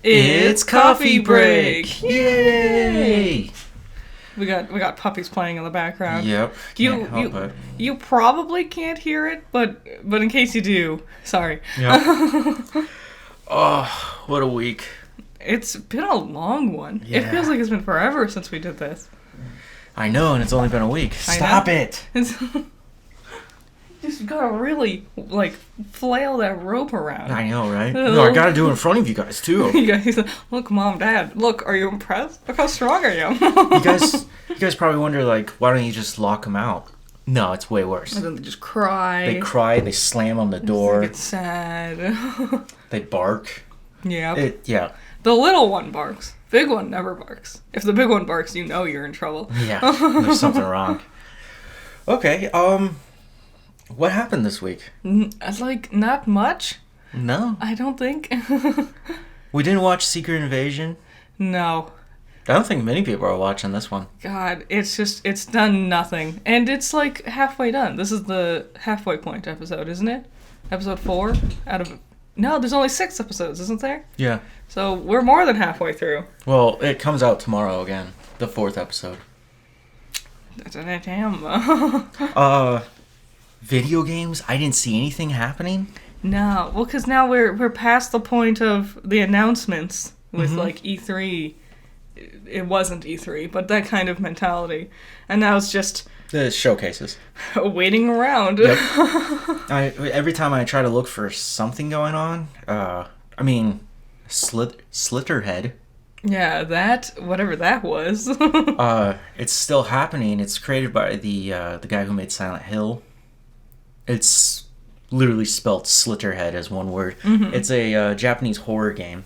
It's coffee break! Yay! We got puppies playing in the background. Yep. Can't help it. You probably can't hear it, but in case you do, sorry. Yep. Oh, what a week. It's been a long one. Yeah. It feels like it's been forever since we did this. I know, and it's only been a week. Stop it! Just gotta really, flail that rope around. I know, right? No, I gotta do it in front of you guys, too. You guys, look, Mom, Dad, look, are you impressed? Look how strong I am. You guys probably wonder, why don't you just lock them out? No, it's way worse. And then they just cry. They cry, they slam on the door. They get sad. They bark. Yeah. Yeah. The little one barks. Big one never barks. If the big one barks, you know you're in trouble. Yeah, there's something wrong. Okay, what happened this week? Not much. No. I don't think. We didn't watch Secret Invasion. No. I don't think many people are watching this one. God, it's done nothing. And it's halfway done. This is the halfway point episode, isn't it? Episode 4 out of... No, there's only 6 episodes, isn't there? Yeah. So we're more than halfway through. Well, it comes out tomorrow again. The 4th episode. Damn. Video games? I didn't see anything happening. No. Well, because now we're past the point of the announcements with, E3. It wasn't E3, but that kind of mentality. And now it's just... The showcases. Waiting around. Yep. Every time I try to look for something going on, Slitterhead. Yeah, whatever that was. It's still happening. It's created by the guy who made Silent Hill. It's literally spelled Slitterhead as one word. Mm-hmm. It's a Japanese horror game.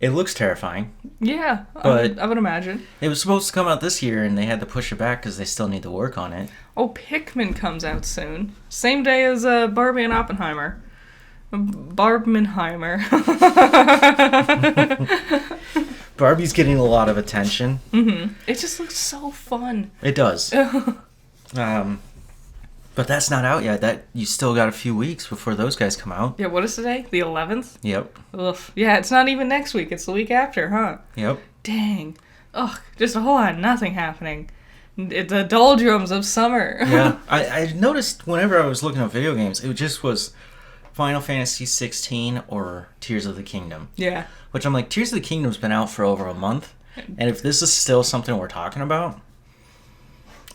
It looks terrifying. Yeah, but I would imagine. It was supposed to come out this year, and they had to push it back because they still need to work on it. Oh, Pikmin comes out soon. Same day as Barbie and Oppenheimer. Barbenheimer. Barbie's getting a lot of attention. Mm-hmm. It just looks so fun. It does. But that's not out yet. You still got a few weeks before those guys come out. Yeah, what is today? The 11th? Yep. Ugh. Yeah, it's not even next week. It's the week after, huh? Yep. Dang. Ugh, just a whole lot of nothing happening. The doldrums of summer. Yeah. I noticed whenever I was looking at video games, it just was Final Fantasy 16 or Tears of the Kingdom. Yeah. Which I'm like, Tears of the Kingdom's been out for over a month. And if this is still something we're talking about...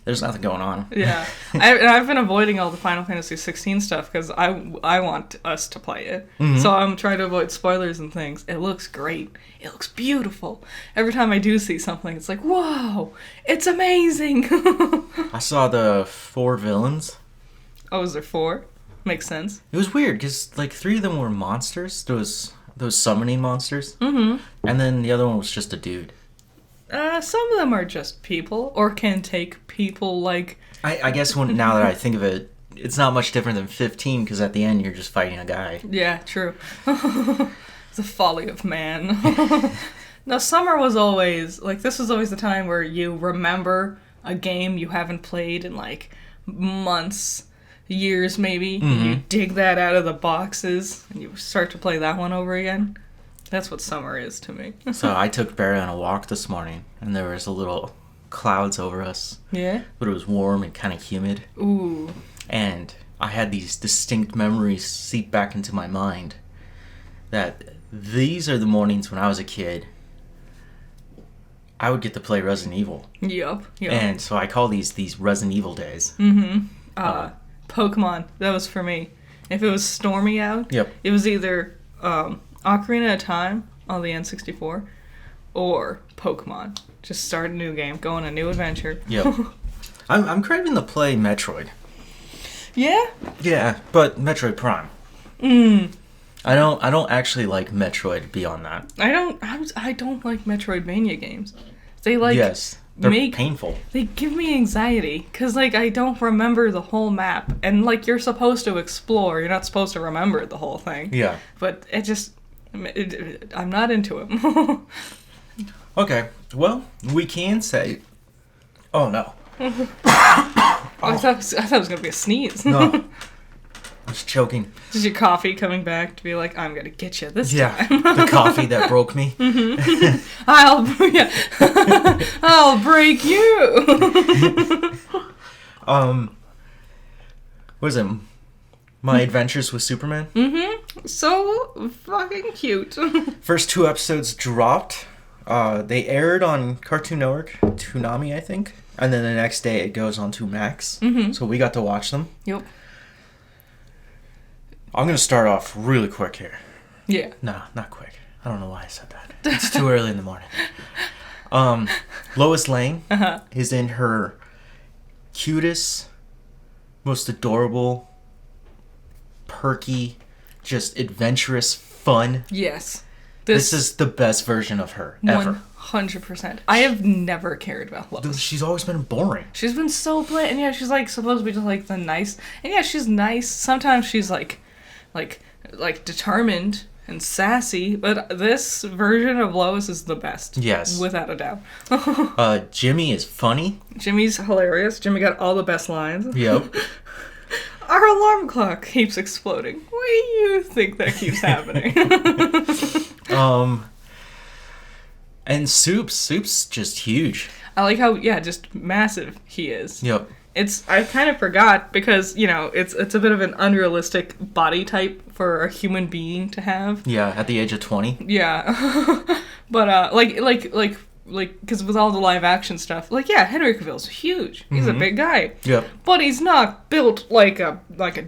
There's nothing going on. Yeah. I've been avoiding all the Final Fantasy 16 stuff because I want us to play it. Mm-hmm. So I'm trying to avoid spoilers and things. It looks great. It looks beautiful. Every time I do see something, it's like, whoa, it's amazing. I saw the 4 villains. Oh, is there 4? Makes sense. It was weird because 3 of them were monsters. Those summoning monsters. Mm-hmm. And then the other one was just a dude. Some of them are just people, or can take people, I guess now that I think of it, it's not much different than 15, because at the end you're just fighting a guy. Yeah, true. The folly of man. Now, summer was always, this was always the time where you remember a game you haven't played in, months, years maybe. Mm-hmm. You dig that out of the boxes, and you start to play that one over again. That's what summer is to me. So I took Barry on a walk this morning, and there was a little clouds over us. Yeah? But it was warm and kind of humid. Ooh. And I had these distinct memories seep back into my mind that these are the mornings when I was a kid. I would get to play Resident Evil. Yep. And so I call these Resident Evil days. Mm-hmm. Pokemon. That was for me. If it was stormy out, yep. It was either... Ocarina of Time on the N64 or Pokemon. Just start a new game, go on a new adventure. Yep. I'm craving to play Metroid. Yeah? Yeah, but Metroid Prime. I don't actually like Metroid beyond that. I don't like Metroidvania games. They yes, they're painful. They give me anxiety because I don't remember the whole map, and you're supposed to explore. You're not supposed to remember the whole thing. Yeah. But I'm not into it. Okay, well, we can say... Oh, no. I thought it was going to be a sneeze. No. was choking. Is your coffee coming back to be like, I'm gonna get you this Yeah, time? the coffee that broke me. I'll break you. What is it? My Adventures with Superman? So fucking cute. First 2 episodes dropped. They aired on Cartoon Network, Toonami, I think. And then the next day it goes on to Max. So we got to watch them. Yep. I'm going to start off really quick here. Yeah. No, not quick. I don't know why I said that. It's too early in the morning. Lois Lane is in her cutest, most adorable, perky, just adventurous fun. Yes. This is the best version of her ever. 100%. I have never cared about Lois. She's always been boring. She's been so bland, and yeah, she's like supposed to be just like the nice, and yeah, she's nice. Sometimes she's like determined and sassy, but this version of Lois is the best. Yes, without a doubt. Jimmy is funny. Jimmy's hilarious. Jimmy got all the best lines. Yep. Our alarm clock keeps exploding. Why do you think that keeps happening? And Soup's just huge. I like how, just massive he is. Yep. I kind of forgot because, it's a bit of an unrealistic body type for a human being to have. Yeah, at the age of 20. Yeah. But, because with all the live action stuff, Henry Cavill's huge. He's a big guy. Yep. But he's not built like a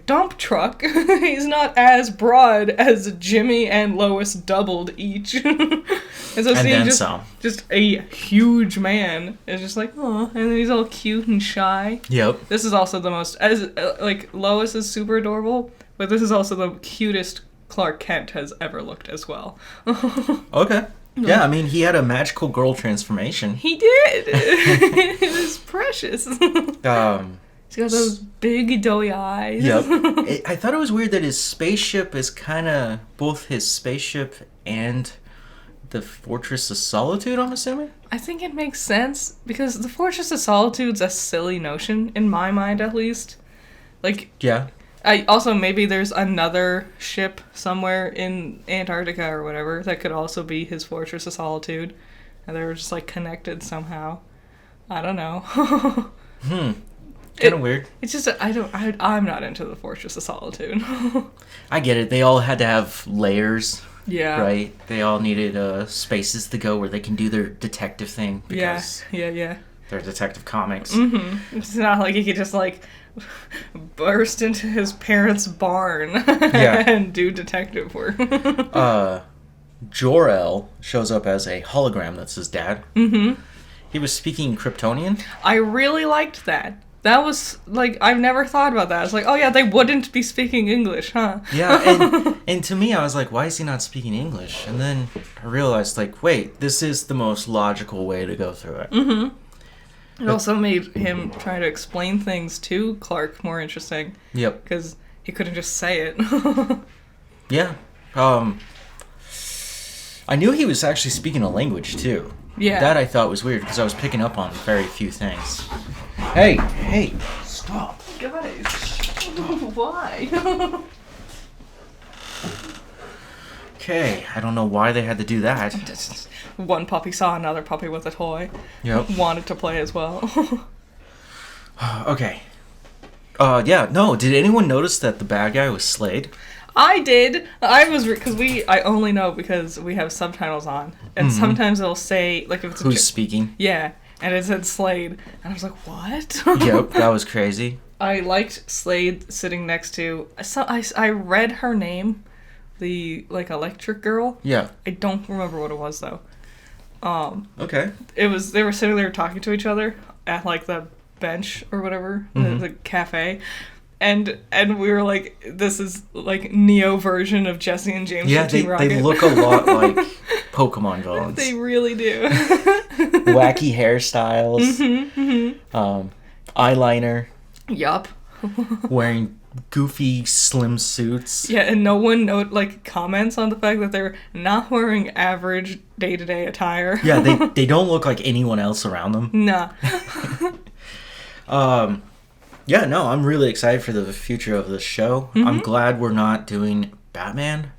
dump truck. He's not as broad as Jimmy and Lois doubled each. And so seeing just a huge man is just like, oh, and then he's all cute and shy. Yep. This is also the most, Lois is super adorable, but this is also the cutest Clark Kent has ever looked as well. Okay. Yeah, I mean, he had a magical girl transformation. He did. It was precious. He's got those big doughy eyes. Yep. I thought it was weird that his spaceship is kind of both his spaceship and the Fortress of Solitude, I'm assuming? I think it makes sense, because the Fortress of Solitude's a silly notion, in my mind at least. Yeah. Maybe there's another ship somewhere in Antarctica or whatever that could also be his Fortress of Solitude, and they were just connected somehow. I don't know. Kind of weird. It's just I'm not into the Fortress of Solitude. I get it. They all had to have layers. Yeah. Right? They all needed spaces to go where they can do their detective thing because yeah. they're detective comics. Mm-hmm. It's not like he could just burst into his parents' barn and do detective work. Jor-El shows up as a hologram that's his dad. Mm-hmm. He was speaking Kryptonian. I really liked that. That was, I've never thought about that. I was like, oh yeah, they wouldn't be speaking English, huh? Yeah, and to me, I was like, why is he not speaking English? And then I realized, wait, this is the most logical way to go through it. Mm-hmm. It also made him try to explain things to Clark more interesting. Yep. Because he couldn't just say it. Yeah. I knew he was actually speaking a language, too. Yeah. That I thought was weird, because I was picking up on very few things. Hey, stop. Guys, why? Okay, I don't know why they had to do that. One puppy saw another puppy with a toy. Yep. Wanted to play as well. Okay. Did anyone notice that the bad guy was Slade? I did. I only know because we have subtitles on. And sometimes it'll say, if it's Who's speaking? Yeah. And it said Slade. And I was like, what? Yep, that was crazy. I liked Slade sitting next to... I read her name. The, electric girl. Yeah. I don't remember what it was, though. Okay. They were sitting there talking to each other at, the bench or whatever. The cafe. And we were like, this is, Neo version of Jesse and James from Team Rocket. They look a lot like Pokemon villains. They really do. Wacky hairstyles. Eyeliner. Yup. Wearing goofy, slim suits. Yeah, and no one comments on the fact that they're not wearing average day-to-day attire. Yeah, they don't look like anyone else around them. Nah. Yeah, no, I'm really excited for the future of this show. I'm glad we're not doing Batman.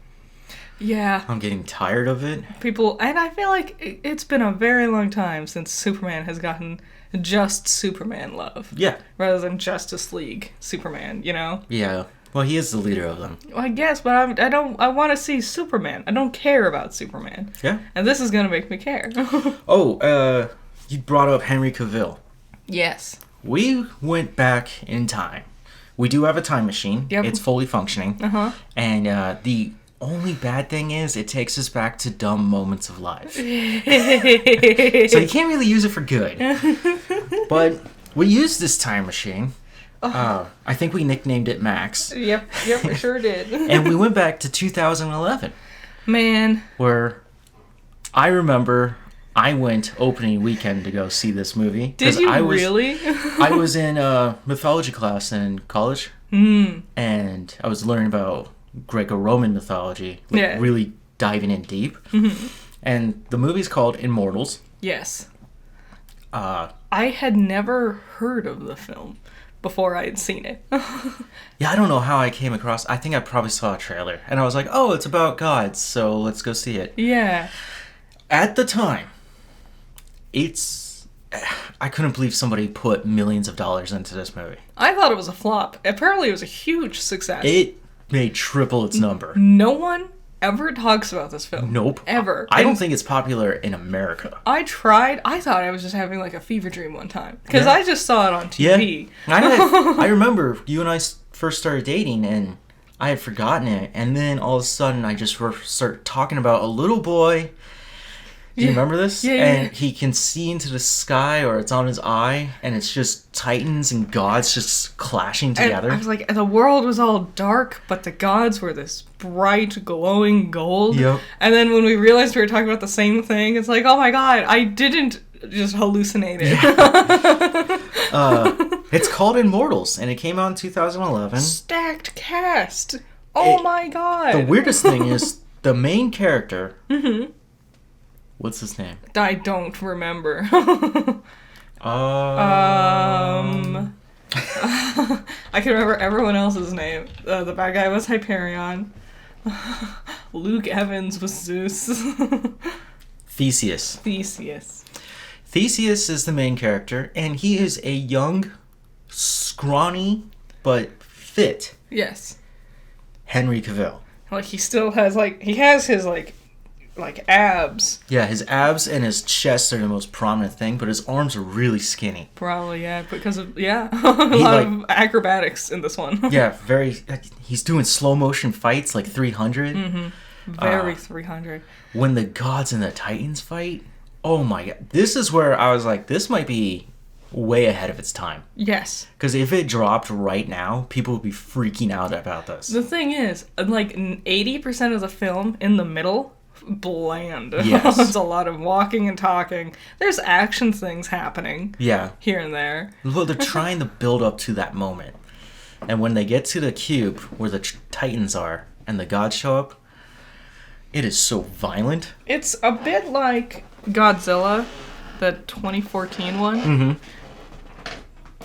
Yeah. I'm getting tired of it. And I feel like it's been a very long time since Superman has gotten just Superman love. Yeah. Rather than Justice League Superman, you know? Yeah. Well, he is the leader of them. Well, I guess, but I want to see Superman. I don't care about Superman. Yeah. And this is going to make me care. You brought up Henry Cavill. Yes. We went back in time. We do have a time machine. Yep. It's fully functioning. Uh-huh. And the only bad thing is it takes us back to dumb moments of life. So you can't really use it for good. But we used this time machine. I think we nicknamed it Max. Yep, we sure did. And we went back to 2011. Man. Where I remember I went opening weekend to go see this movie. Did you really? I was in a mythology class in college. And I was learning about Greco-Roman mythology. Really diving in deep. And the movie's called Immortals. Yes. I had never heard of the film before I had seen it. Yeah, I don't know how I came across. I think I probably saw a trailer. And I was like, oh, it's about gods, so let's go see it. Yeah. At the time, I couldn't believe somebody put millions of dollars into this movie. I thought it was a flop. Apparently it was a huge success. It made triple its number. No one ever talks about this film. Nope. Ever. I don't think it's popular in America. I tried. I thought I was just having like a fever dream one time. Because I just saw it on TV. Yeah. I remember you and I first started dating and I had forgotten it. And then all of a sudden I just start talking about a little boy. Do you remember this? Yeah. And he can see into the sky, or it's on his eye, and it's just titans and gods just clashing together. And I was like, the world was all dark, but the gods were this bright, glowing gold. Yep. And then when we realized we were talking about the same thing, it's like, oh my god, I didn't just hallucinate it. Yeah. It's called Immortals, and it came out in 2011. Stacked cast. Oh my god. The weirdest thing is the main character. What's his name? I don't remember. I can remember everyone else's name. The bad guy was Hyperion. Luke Evans was Zeus. Theseus. Theseus is the main character, and he is a young, scrawny, but fit. Yes. Henry Cavill. Like, he still has, he has his, abs. Yeah, his abs and his chest are the most prominent thing, but his arms are really skinny. Probably, yeah, because of, a lot of acrobatics in this one. Yeah, he's doing slow motion fights, like 300. Very 300. When the gods and the titans fight, oh my god. This is where I was like, this might be way ahead of its time. Yes. Because if it dropped right now, people would be freaking out about this. The thing is, 80% of the film in the middle, bland. Yes. It's a lot of walking and talking. There's action things happening. Yeah. Here and there. Well, they're trying to build up to that moment. And when they get to the cube where the titans are and the gods show up, it is so violent. It's a bit like Godzilla, the 2014 one. Mm-hmm.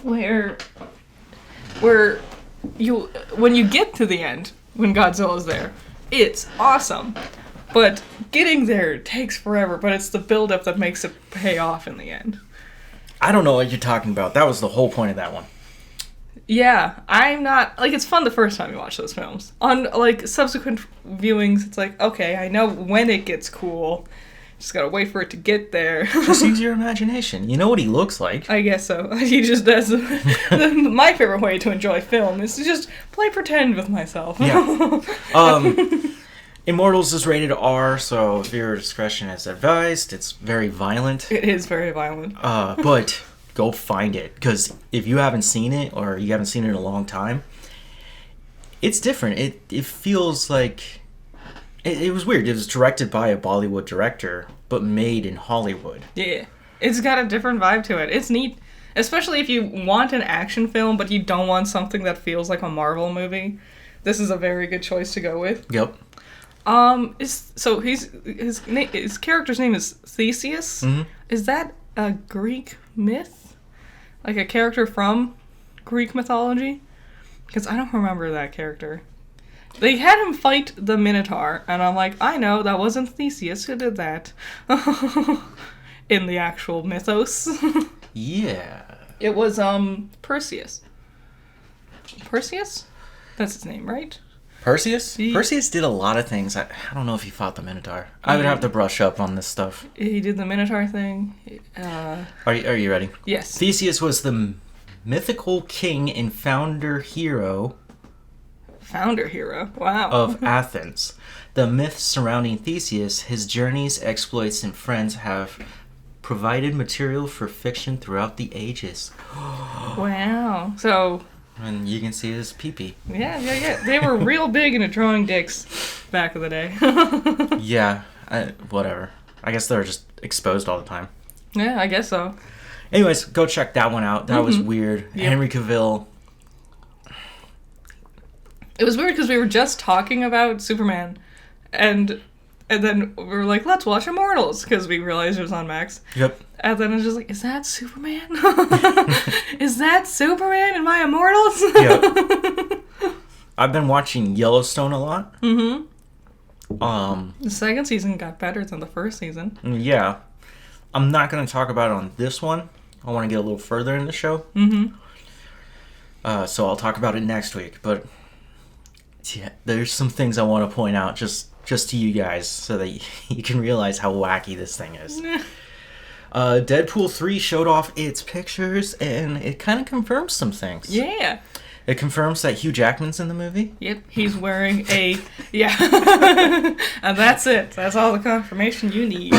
Where when you get to the end, when Godzilla's there, it's awesome. But getting there takes forever, but it's the build-up that makes it pay off in the end. I don't know what you're talking about. That was the whole point of that one. Yeah, I'm not... it's fun the first time you watch those films. On, subsequent viewings, it's like, okay, I know when it gets cool. Just gotta wait for it to get there. Just use your imagination. You know what he looks like. I guess so. He just does... my favorite way to enjoy film is to just play pretend with myself. Yeah. Immortals is rated R, so viewer discretion is advised. It's very violent. It is very violent. But go find it, because if you haven't seen it, or you haven't seen it in a long time, it's different. It feels like... It was weird. It was directed by a Bollywood director, but made in Hollywood. Yeah. It's got a different vibe to it. It's neat. Especially if you want an action film, but you don't want something that feels like a Marvel movie. This is a very good choice to go with. Yep. His character's name is Theseus. Mm-hmm. Is that a Greek myth? Like a character from Greek mythology. Because I don't remember that character. They had him fight the Minotaur, and I'm like, I know, that wasn't Theseus who did that. In the actual mythos. Yeah. It was, Perseus. Perseus? That's his name, right? Perseus? Perseus did a lot of things. I don't know if he fought the Minotaur. I would have to brush up on this stuff. He did the Minotaur thing. Are you ready? Yes. Theseus was the mythical king and founder hero Wow. of Athens. The myths surrounding Theseus, his journeys, exploits, and friends have provided material for fiction throughout the ages. Wow. So... And you can see his pee-pee. Yeah. They were real big into drawing dicks back in the day. Yeah, whatever. I guess they're just exposed all the time. Yeah, I guess so. Anyways, go check that one out. That was weird. Yep. Henry Cavill. It was weird because we were just talking about Superman, and then we were like, let's watch Immortals, because we realized it was on Max. Yep. And then I was just like, is that Superman? Is that Superman in my Immortals? Yep. I've been watching Yellowstone a lot. Mm-hmm. The second season got better than the first season. Yeah. I'm not going to talk about it on this one. I want to get a little further in the show. Mm-hmm. So I'll talk about it next week. But yeah, there's some things I want to point out just to you guys so that you can realize how wacky this thing is. Deadpool 3 showed off its pictures, and it kind of confirms some things. Yeah. It confirms that Hugh Jackman's in the movie. Yep, he's wearing a... Yeah. And that's it. That's all the confirmation you need.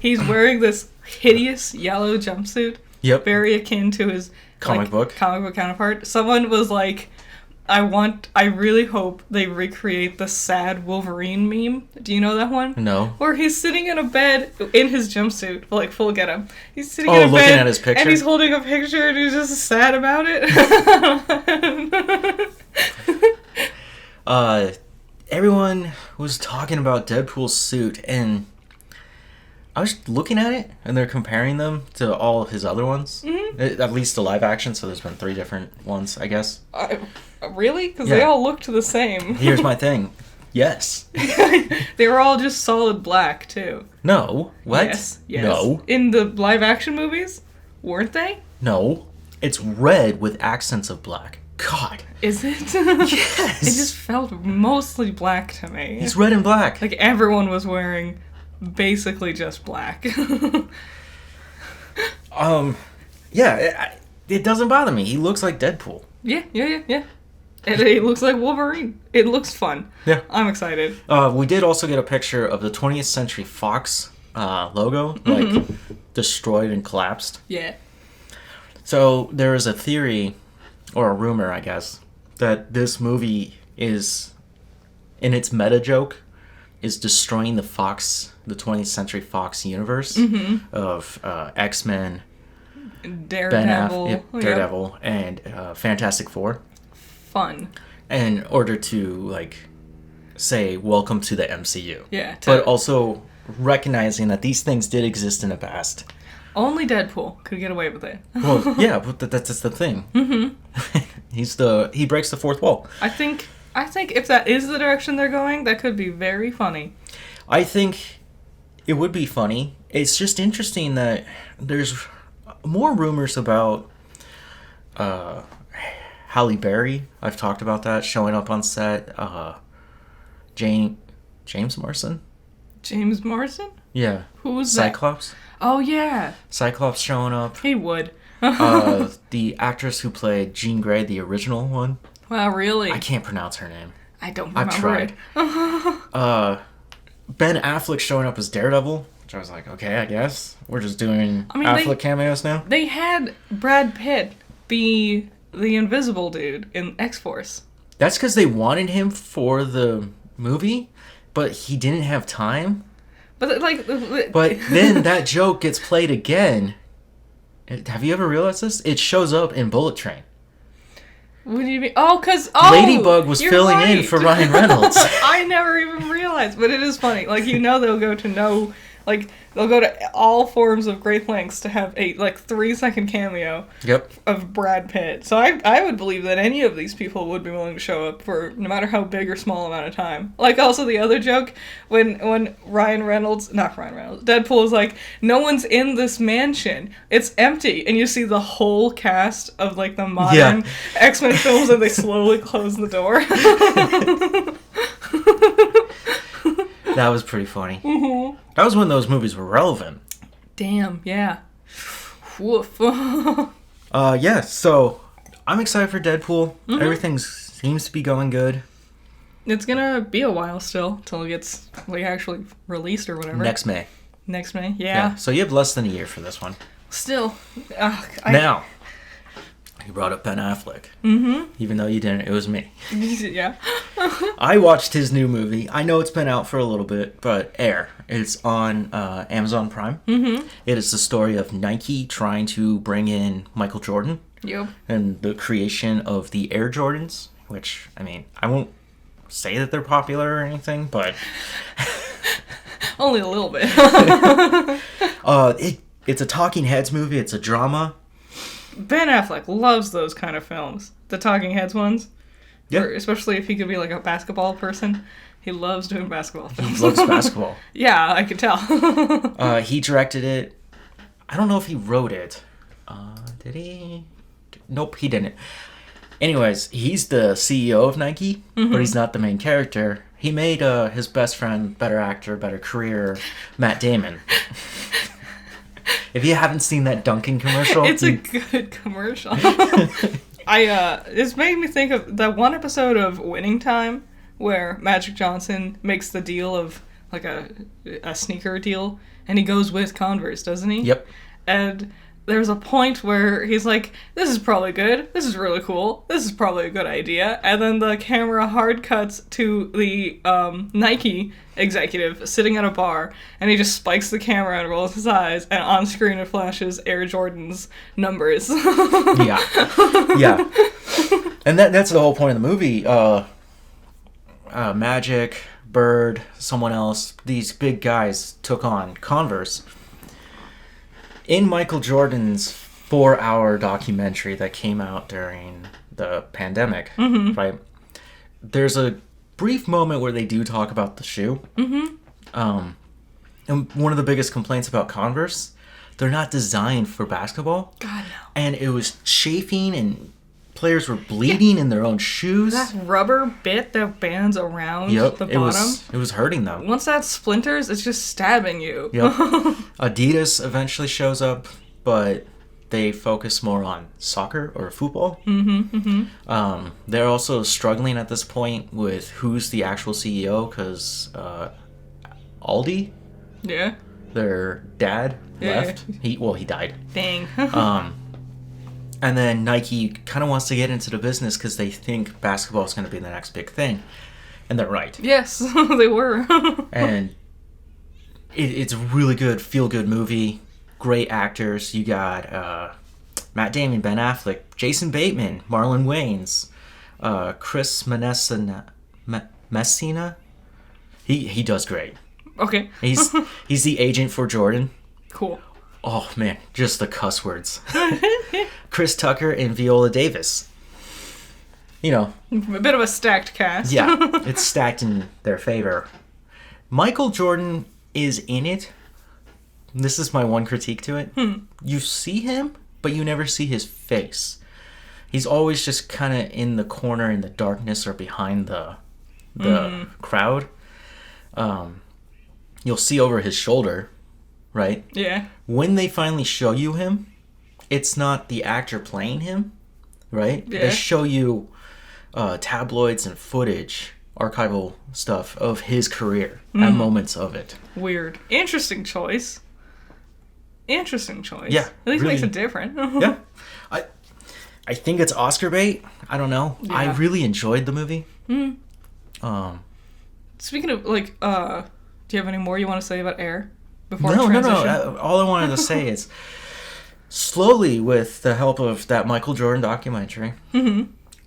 He's wearing this hideous yellow jumpsuit. Yep. Very akin to his... Comic book counterpart. Someone was like... I really hope they recreate the sad Wolverine meme. Do you know that one? No. Where he's sitting in a bed in his jumpsuit, like full getup. He's sitting in a bed. Looking at his picture? And he's holding a picture and he's just sad about it. Everyone was talking about Deadpool's suit, and I was looking at it, and they're comparing them to all of his other ones. Mm-hmm. At least the live action, so there's been 3 different ones, I guess. Really? Because they all looked the same. Here's my thing. Yes. They were all just solid black, too. No. What? Yes. No. In the live action movies? Weren't they? No. It's red with accents of black. God. Is it? Yes. It just felt mostly black to me. It's red and black. Like everyone was wearing basically just black. Yeah, it doesn't bother me. He looks like Deadpool. Yeah. And it looks like Wolverine. It looks fun. Yeah. I'm excited. We did also get a picture of the 20th Century Fox logo, like, destroyed and collapsed. Yeah. So there is a theory, or a rumor, I guess, that this movie is, in its meta joke, is destroying the 20th Century Fox universe of X-Men, Daredevil, Daredevil, and Fantastic Four. Fun. In order to, like, say, welcome to the MCU. Yeah. But also recognizing that these things did exist in the past. Only Deadpool could get away with it. Well, yeah, but that's the thing. Mm-hmm. He breaks the fourth wall. I think if that is the direction they're going, that could be very funny. I think it would be funny. It's just interesting that there's more rumors about Halle Berry. I've talked about that, showing up on set. James Marsden? James Marsden? Yeah. Who's Cyclops? That? Oh, yeah. Cyclops showing up. He would. The actress who played Jean Grey, the original one. Wow, really? I can't pronounce her name. I don't remember. I've tried. Ben Affleck showing up as Daredevil, which I was like, okay, I guess. We're just doing Affleck cameos now? They had Brad Pitt be the invisible dude in X-Force. That's because they wanted him for the movie, but he didn't have time. But then that joke gets played again. Have you ever realized this? It shows up in Bullet Train. What do you mean? Oh, Ladybug was filling in for Ryan Reynolds. I never even realized, but it is funny. Like, they'll go to no Like, they'll go to all forms of great lengths to have a, 3-second cameo of Brad Pitt. So I would believe that any of these people would be willing to show up for no matter how big or small amount of time. Like, also the other joke, when Deadpool is like, no one's in this mansion. It's empty. And you see the whole cast of, like, the modern X-Men films, and they slowly close the door. That was pretty funny. Mm-hmm. That was when those movies were relevant. Damn, yeah. Woof. Yeah, so I'm excited for Deadpool. Mm-hmm. Everything seems to be going good. It's gonna be a while still till it gets actually released or whatever. Next May. Next May, yeah. So you have less than a year for this one. Still. Now, you brought up Ben Affleck. Mm-hmm. Even though you didn't, it was me. Yeah. I watched his new movie. I know it's been out for a little bit, but Air. It's on Amazon Prime. Mm-hmm. It is the story of Nike trying to bring in Michael Jordan. Yep. And the creation of the Air Jordans, which, I mean, I won't say that they're popular or anything, but... Only a little bit. It's a Talking Heads movie. It's a drama. Ben Affleck loves those kind of films. The Talking Heads ones. Yeah. Especially if he could be like a basketball person. He loves doing basketball films. He loves basketball. Yeah, I could tell. He directed it. I don't know if he wrote it. Did he? Nope, he didn't. Anyways, he's the CEO of Nike, but he's not the main character. He made his best friend, better actor, better career, Matt Damon. If you haven't seen that Dunkin' commercial... It's a good commercial. It's made me think of that one episode of Winning Time where Magic Johnson makes the deal of, like, a sneaker deal, and he goes with Converse, doesn't he? Yep. And there's a point where he's like, this is probably good, this is really cool, this is probably a good idea, and then the camera hard cuts to the Nike executive sitting at a bar, and he just spikes the camera and rolls his eyes, and on screen it flashes Air Jordan's numbers. Yeah. And that's the whole point of the movie. Magic, Bird, someone else, these big guys took on Converse. In Michael Jordan's 4-hour documentary that came out during the pandemic, right? There's a brief moment where they do talk about the shoe. And one of the biggest complaints about Converse, they're not designed for basketball. God, no. And it was chafing, and players were bleeding in their own shoes. That rubber bit that bands around the bottom. It was hurting them. Once that splinters, it's just stabbing you. Yep. Adidas eventually shows up, but they focus more on soccer or football. They're also struggling at this point with who's the actual CEO, because Aldi, their dad, left. He died. Dang. And then Nike kind of wants to get into the business because they think basketball is going to be the next big thing. And they're right. Yes, they were. And it's a really good, feel-good movie. Great actors. You got Matt Damon, Ben Affleck, Jason Bateman, Marlon Wayans, Chris Messina. He does great. Okay. He's the agent for Jordan. Cool. Oh, man, just the cuss words. Chris Tucker and Viola Davis. You know. A bit of a stacked cast. Yeah, it's stacked in their favor. Michael Jordan is in it. This is my one critique to it. You see him, but you never see his face. He's always just kind of in the corner in the darkness or behind the crowd. You'll see over his shoulder, right? Yeah. When they finally show you him, it's not the actor playing him, right? Yeah. They show you tabloids and footage, archival stuff of his career at moments of it. Weird. Interesting choice. Yeah. At least really, makes it different. Yeah. I think it's Oscar bait. I don't know. Yeah. I really enjoyed the movie. Speaking of, like, do you have any more you want to say about Air? Before No. All I wanted to say is, slowly, with the help of that Michael Jordan documentary,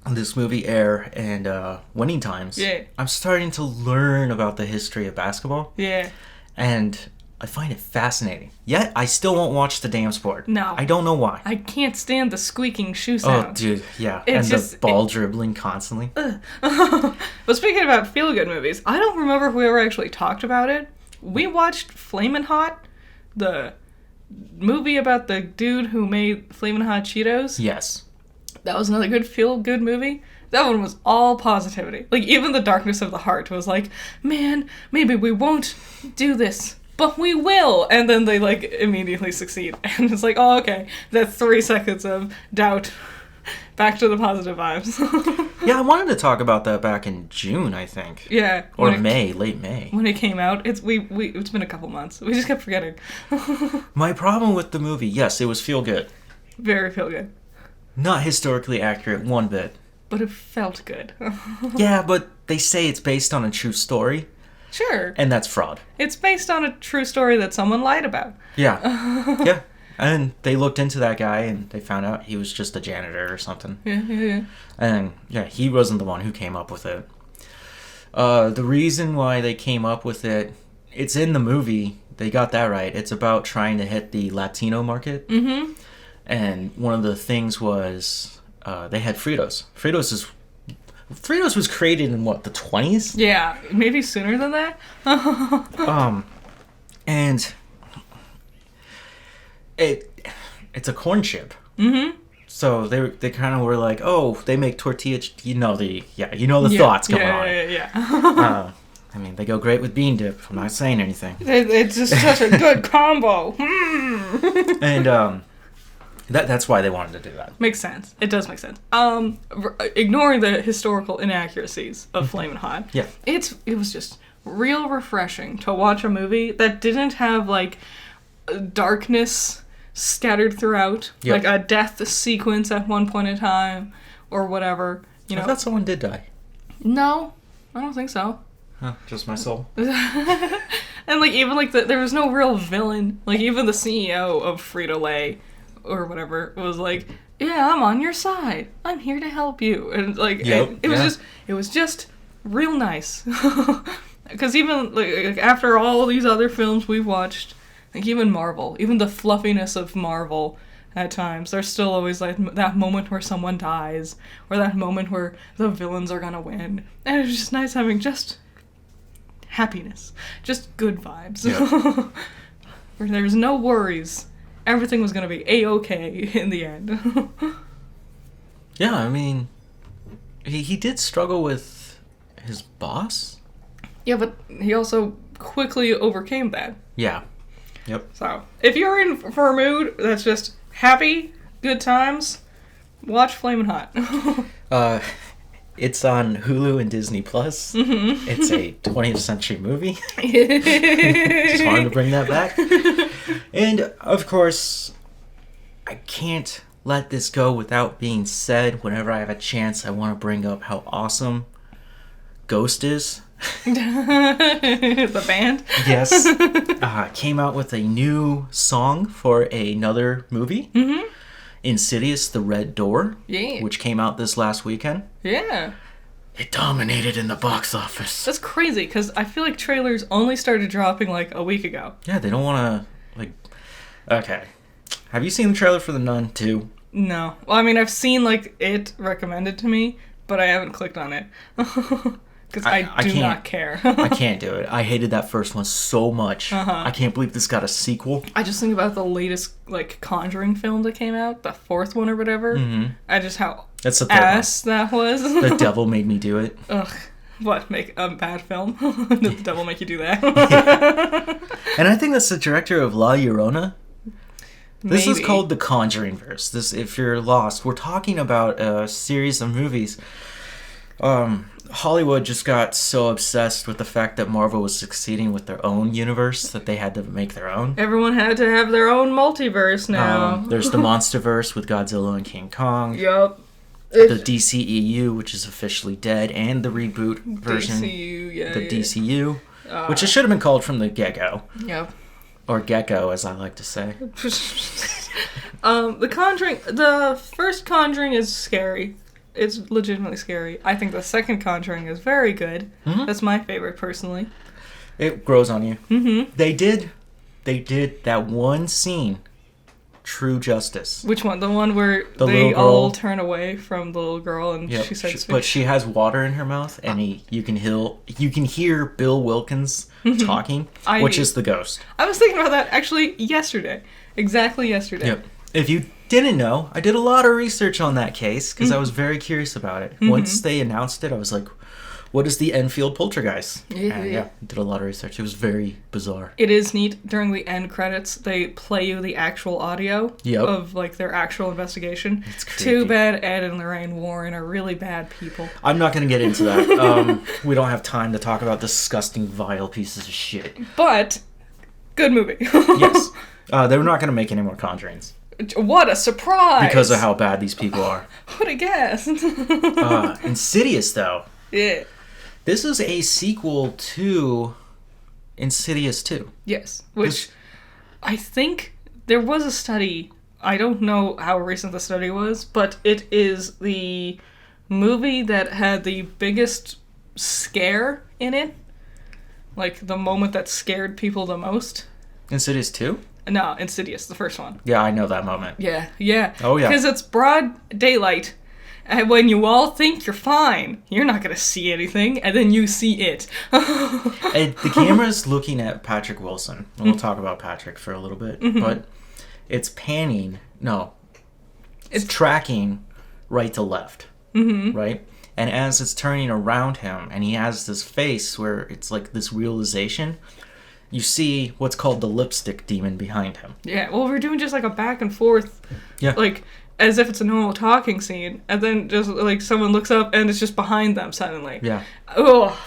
this movie Air and Winning Times, I'm starting to learn about the history of basketball. Yeah. And I find it fascinating. Yet, I still won't watch the damn sport. No. I don't know why. I can't stand the squeaking shoe sound. Oh, dude, yeah. It's and the ball dribbling constantly. But speaking about feel-good movies, I don't remember if we ever actually talked about it. We watched Flamin' Hot, the movie about the dude who made Flamin' Hot Cheetos. Yes. That was another good feel-good movie. That one was all positivity. Like, even the darkness of the heart was like, man, maybe we won't do this, but we will. And then they, like, immediately succeed. And it's like, oh, okay, that's 3 seconds of doubt. Back to the positive vibes. Yeah, I wanted to talk about that back in June, I think. Yeah. Or May, late May. When it came out, it's been a couple months. We just kept forgetting. My problem with the movie, yes, it was feel good. Very feel good. Not historically accurate one bit. But it felt good. Yeah, but they say it's based on a true story. Sure. And that's fraud. It's based on a true story that someone lied about. Yeah. Yeah. And they looked into that guy and they found out he was just a janitor or something. Yeah. And yeah, he wasn't the one who came up with it. The reason why they came up with it, it's in the movie. They got that right. It's about trying to hit the Latino market. Mm-hmm. And one of the things was they had Fritos. Fritos was created in what, the 20s? Yeah, maybe sooner than that. And it's a corn chip. Mm-hmm. So they kind of were like, oh, they make tortilla. You know the thoughts going on. Yeah. I mean, they go great with bean dip. I'm not saying anything. It's just such a good combo. And that's why they wanted to do that. Makes sense. It does make sense. Ignoring the historical inaccuracies of Flamin' Hot. Yeah. It was just real refreshing to watch a movie that didn't have like darkness scattered throughout, yep. like a death sequence at one point in time or whatever. You know. I thought someone did die. No, I don't think so. Huh, just my soul. And like even like there was no real villain. Like even the CEO of Frito-Lay or whatever was like, yeah, I'm on your side. I'm here to help you. And like yep, it was just real nice. Because even like after all these other films we've watched, like even Marvel, even the fluffiness of Marvel at times, there's still always like that moment where someone dies or that moment where the villains are gonna win. And it's just nice having just happiness, just good vibes. Yep. Where there's no worries. Everything was going to be A-okay in the end. Yeah, I mean, he did struggle with his boss. Yeah, but he also quickly overcame that. Yeah. Yep. So, if you're in for a mood that's just happy, good times, watch Flamin' Hot. It's on Hulu and Disney Plus. Mm-hmm. It's a 20th century movie. Just wanted to bring that back. And, of course, I can't let this go without being said. Whenever I have a chance, I want to bring up how awesome Ghost is. The band? Yes. Came out with a new song for another movie. Mm-hmm. Insidious, The Red Door, yeah, which came out this last weekend. Yeah. It dominated in the box office. That's crazy, because I feel like trailers only started dropping like a week ago. Yeah, they don't want to, like... Okay. Have you seen the trailer for The Nun 2? No. Well, I mean, I've seen, like, it recommended to me, but I haven't clicked on it. Because I do not care. I can't do it. I hated that first one so much. I can't believe this got a sequel. I just think about the latest, like, Conjuring film that came out, the fourth one or whatever. Mm-hmm. That's the ass one. That was. The devil made me do it. Ugh. What, make a bad film? Did the devil make you do that? Yeah. And I think that's the director of La Llorona. This Maybe. is called The Conjuring Verse. This, if you're lost, we're talking about a series of movies. Hollywood just got so obsessed with the fact that Marvel was succeeding with their own universe that they had to make their own. Everyone had to have their own multiverse now. There's the MonsterVerse with Godzilla and King Kong. Yup. The DCEU, which is officially dead, and the reboot version. DCU, yeah. The DCU, which it should have been called from the get-go. Yep. Or gecko, as I like to say. The Conjuring, the first Conjuring is scary. It's legitimately scary. I think the second Conjuring is very good. Mm-hmm. That's my favorite, personally. It grows on you. Mm-hmm. They did they did that one scene true justice. Which one? The one where The they little girl. all turn away from the little girl and Yep. she says, But she has water in her mouth, and you can hear Bill Wilkins talking, which is the ghost. I was thinking about that actually yesterday. Exactly yesterday. Yep. If you didn't know, I did a lot of research on that case because I was very curious about it. Once they announced it, I was like, what is the Enfield Poltergeist? And yeah, did a lot of research. It was very bizarre. It is neat. During the end credits, they play you the actual audio of like their actual investigation. It's creepy. Too bad Ed and Lorraine Warren are really bad people. I'm not going to get into that. We don't have time to talk about disgusting, vile pieces of shit. But, good movie. Yes. They're not going to make any more Conjurings. What a surprise! Because of how bad these people are. Who'd have guessed? Insidious, though. Yeah. This is a sequel to Insidious 2. Yes. Which, I think there was a study, I don't know how recent the study was, but it is the movie that had the biggest scare in it. Like, the moment that scared people the most. Insidious 2? No, Insidious, the first one. Yeah, I know that moment. Yeah. Oh, yeah. Because it's broad daylight, and when you all think you're fine, you're not going to see anything, and then you see it. And the camera's looking at Patrick Wilson. And we'll talk about Patrick for a little bit. But it's panning. No. It's tracking right to left. Right? And as it's turning around him, and he has this face where it's like this realization, you see what's called the lipstick demon behind him. Yeah, well, we're doing just like a back and forth, Yeah. like, as if it's a normal talking scene, and then just, like, someone looks up and it's just behind them suddenly. Yeah. Oh,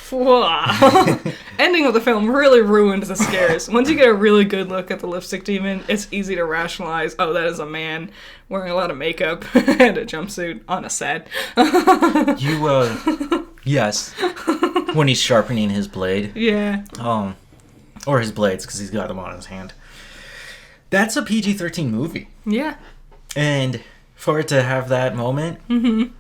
ending of the film really ruined the scares. Once you get a really good look at the lipstick demon, it's easy to rationalize, oh, that is a man wearing a lot of makeup and a jumpsuit on a set. Yes. When he's sharpening his blade. Yeah. Or his blades, because he's got them on his hand. That's a PG-13 movie. Yeah. And for it to have that moment, you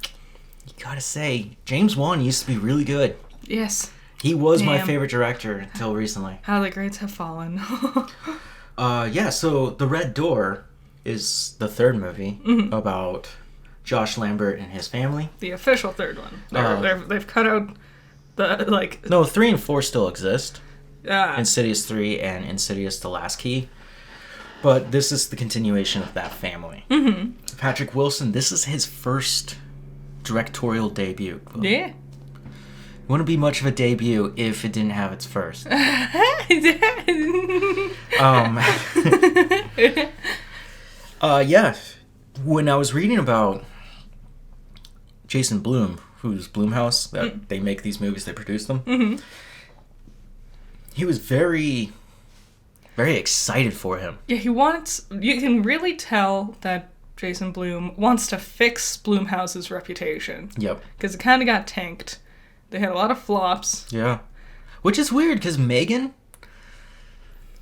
gotta say, James Wan used to be really good. Yes. He was my Damn. favorite director until recently. How the grades have fallen. Yeah, so The Red Door is the third movie about Josh Lambert and his family. The official third one. They've cut out the, like... No, 3 and 4 still exist. Yeah. Insidious 3 and Insidious The Last Key. But this is the continuation of that family. Patrick Wilson, this is his first directorial debut. Yeah. Wouldn't be much of a debut if it didn't have its first. Yeah. When I was reading about Jason Blum, who's Blumhouse, that they make these movies, they produce them, he was very, very excited for him. Yeah, you can really tell that Jason Blum wants to fix Blumhouse's reputation. Yep. Because it kind of got tanked. They had a lot of flops. Yeah. Which is weird, because Megan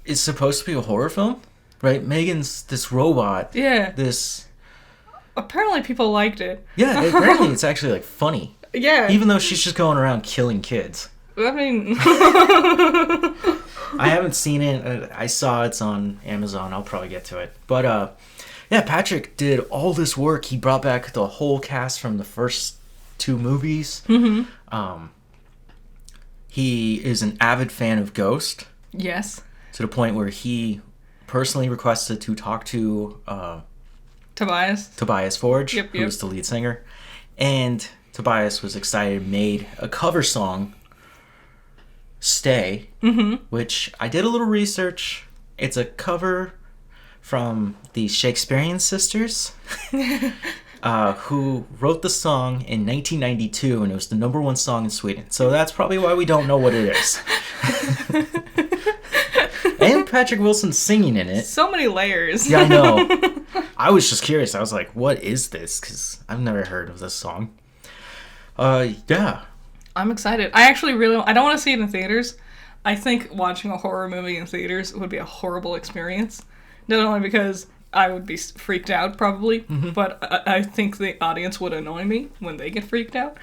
is supposed to be a horror film, right? Megan's this robot. Yeah. This... Apparently people liked it. Yeah, apparently it's actually, like, funny. Yeah. Even though she's just going around killing kids. I mean... I haven't seen it. I saw it's on Amazon. I'll probably get to it. But, yeah, Patrick did all this work. He brought back the whole cast from the first 2 movies. He is an avid fan of Ghost. Yes. To the point where he personally requested to talk to Tobias Forge, who's the lead singer. And Tobias was excited, made a cover song, Stay, which I did a little research. It's a cover from the Shakespearean sisters, who wrote the song in 1992, and it was the #1 song in Sweden. So that's probably why we don't know what it is. And Patrick Wilson's singing in it. So many layers. Yeah, I know. I was just curious. I was like, what is this? Because I've never heard of this song. Yeah. I'm excited. I actually I don't want to see it in theaters. I think watching a horror movie in theaters would be a horrible experience. Not only because I would be freaked out, probably, but I think the audience would annoy me when they get freaked out.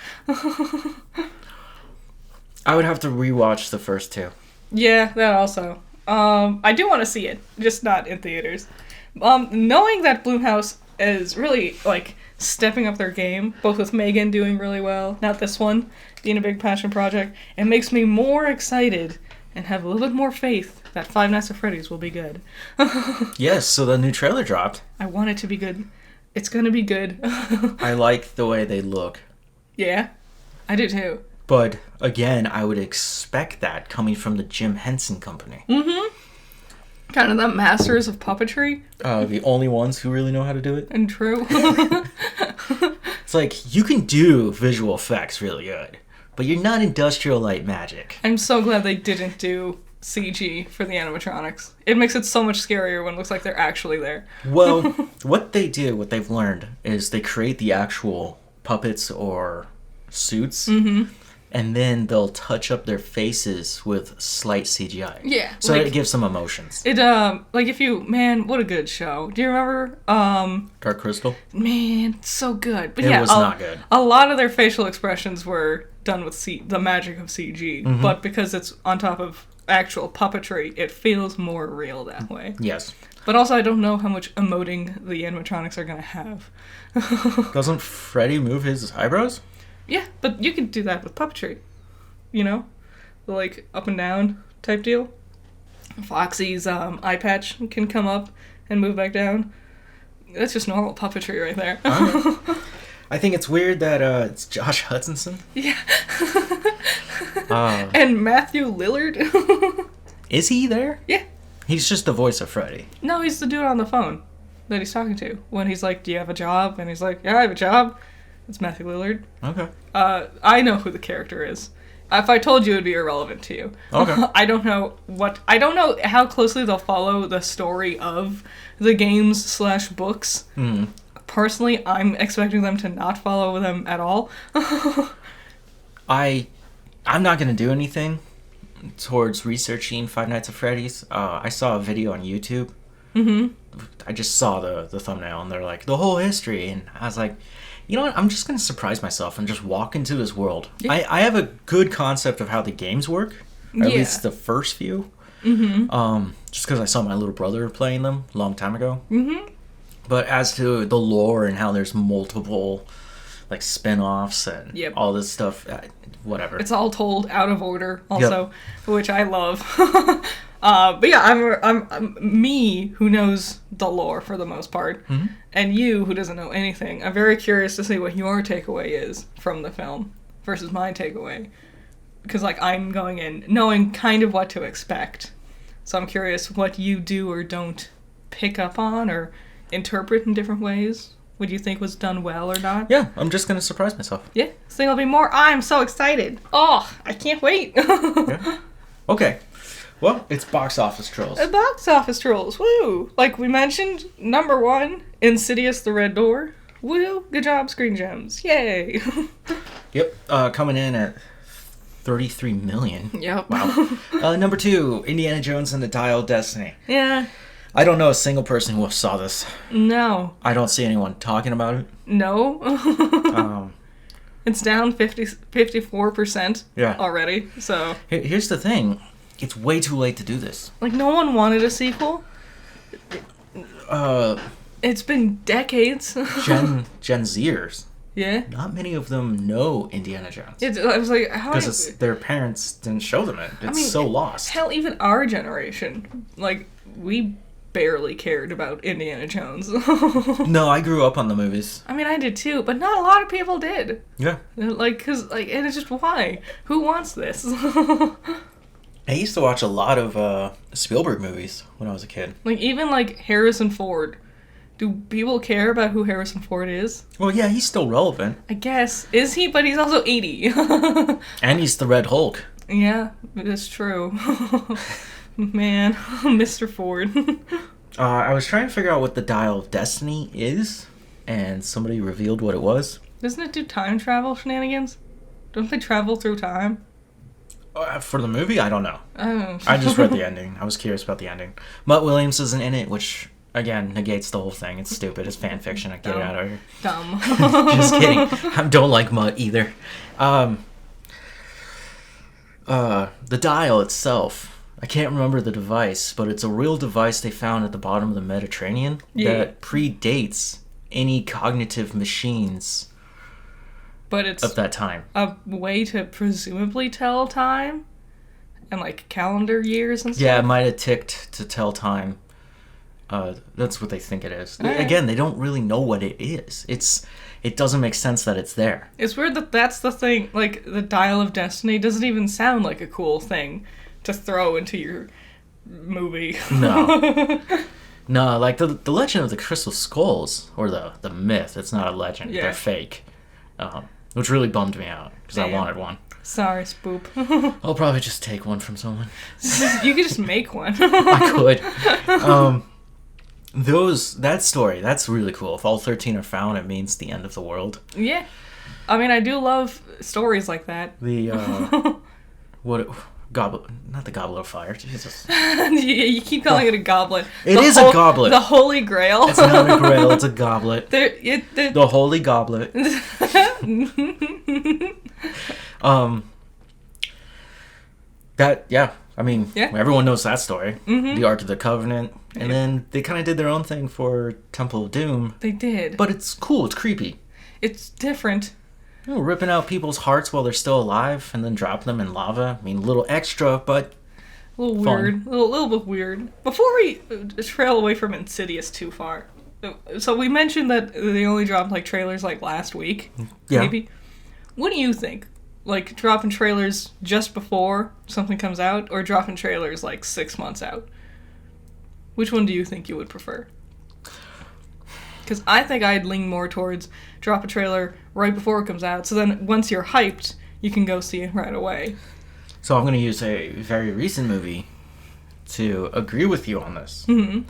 I would have to rewatch the first 2. Yeah, that also. I do want to see it, just not in theaters. Knowing that Blumhouse is really, like, stepping up their game, both with Megan doing really well, not this one, being a big passion project, it makes me more excited and have a little bit more faith that Five Nights at Freddy's will be good. Yes, so the new trailer dropped. I want it to be good. It's gonna be good. I like the way they look. Yeah, I do too. But, again, I would expect that coming from the Jim Henson Company. Mm-hmm. Kind of the masters of puppetry. The only ones who really know how to do it. And true. It's like, you can do visual effects really good, but you're not Industrial Light Magic. I'm so glad they didn't do CG for the animatronics. It makes it so much scarier when it looks like they're actually there. Well, what they've learned, is they create the actual puppets or suits, and then they'll touch up their faces with slight CGI. Yeah. So like, it gives them emotions. It, like if you, man, what a good show. Do you remember, Dark Crystal? Man, so good. But It yeah, was not good. A lot of their facial expressions were done with the magic of CG, but because it's on top of actual puppetry, it feels more real that way. Yes. But also, I don't know how much emoting the animatronics are going to have. Doesn't Freddy move his eyebrows? Yeah, but you can do that with puppetry. You know? The, like, up and down type deal. Foxy's eye patch can come up and move back down. That's just normal puppetry right there. I think it's weird that it's Josh Hutcherson. Yeah. And Matthew Lillard. Is he there? Yeah. He's just the voice of Freddy. No, he's the dude on the phone that he's talking to. When he's like, do you have a job? And he's like, yeah, I have a job. It's Matthew Lillard. Okay. I know who the character is. If I told you, it would be irrelevant to you. Okay. I don't know how closely they'll follow the story of the games/books. Personally, I'm expecting them to not follow them at all. I'm not going to do anything towards researching Five Nights at Freddy's. I saw a video on YouTube. I just saw the thumbnail, and they're like, the whole history. And I was like, you know what? I'm just going to surprise myself and just walk into this world. Yeah. I have a good concept of how the games work, or at least the first few. Just because I saw my little brother playing them a long time ago. But as to the lore and how there's multiple, like, spin-offs and all this stuff, whatever. It's all told out of order, also, which I love. But yeah, I'm me, who knows the lore for the most part, and you, who doesn't know anything. I'm very curious to see what your takeaway is from the film versus my takeaway. Because, like, I'm going in knowing kind of what to expect. So I'm curious what you do or don't pick up on or interpret in different ways. What you think was done well or not? Yeah, I'm just going to surprise myself. Yeah, this thing will be more. I'm so excited. Oh, I can't wait. Yeah. Okay. Well, it's box office trolls. Box office trolls, woo! Like we mentioned, number 1, Insidious: The Red Door. Woo! Good job, Screen Gems. Yay! Yep, coming in at 33 million. Yep. Wow. Number 2, Indiana Jones and the Dial of Destiny. Yeah. I don't know a single person who saw this. No. I don't see anyone talking about it. No. It's down 54% already, so... Here's the thing. It's way too late to do this. Like, no one wanted a sequel. It's been decades. Gen Zers. Yeah. Not many of them know Indiana Jones. I was like, how? Because their parents didn't show them it. It's so lost. Hell, even our generation, like, we barely cared about Indiana Jones. No, I grew up on the movies. I mean, I did too, but not a lot of people did. Yeah. Like, cause, like, and it's just why? Who wants this? I used to watch a lot of Spielberg movies when I was a kid. Like, even, like, Harrison Ford. Do people care about who Harrison Ford is? Well, yeah, he's still relevant. I guess. Is he? But he's also 80. And he's the Red Hulk. Yeah, that's true. Man, Mr. Ford. I was trying to figure out what the Dial of Destiny is, and somebody revealed what it was. Doesn't it do time travel shenanigans? Don't they travel through time? For the movie, I don't know. Oh. I just read the ending. I was curious about the ending. Mutt Williams isn't in it, which, again, negates the whole thing. It's stupid. It's fan fiction. Get it out of here. Dumb. Just kidding. I don't like Mutt either. The Dial itself, I can't remember the device, but it's a real device they found at the bottom of the Mediterranean that predates any cognitive machines but it's of that time. A way to presumably tell time and like calendar years and stuff. Yeah, it might have ticked to tell time. That's what they think it is. Right. Again, they don't really know what it is. It doesn't make sense that it's there. It's weird that that's the thing. Like, the Dial of Destiny doesn't even sound like a cool thing to throw into your movie. No. No, like the Legend of the Crystal Skulls, or the myth, it's not a legend. Yeah. They're fake. Which really bummed me out, because I wanted one. Sorry, Spoop. I'll probably just take one from someone. You could just make one. I could. That story, that's really cool. If all 13 are found, it means the end of the world. Yeah. I mean, I do love stories like that. Not the Goblet of Fire, Jesus. You keep calling it a goblet. It is a goblet. The Holy Grail. It's not a grail, it's a goblet. The Holy Goblet. Everyone knows that story. Mm-hmm. The Ark of the Covenant. And then they kind of did their own thing for Temple of Doom. They did. But it's cool, it's creepy. It's different. You know, ripping out people's hearts while they're still alive and then dropping them in lava. I mean, a little extra, but a little weird. A little bit weird. Before we trail away from Insidious too far. So we mentioned that they only dropped like trailers like last week. Yeah. Maybe. What do you think? Like dropping trailers just before something comes out, or dropping trailers like 6 months out? Which one do you think you would prefer? Because I think I'd lean more towards drop a trailer right before it comes out, so then once you're hyped, you can go see it right away. So I'm going to use a very recent movie to agree with you on this. Mm-hmm.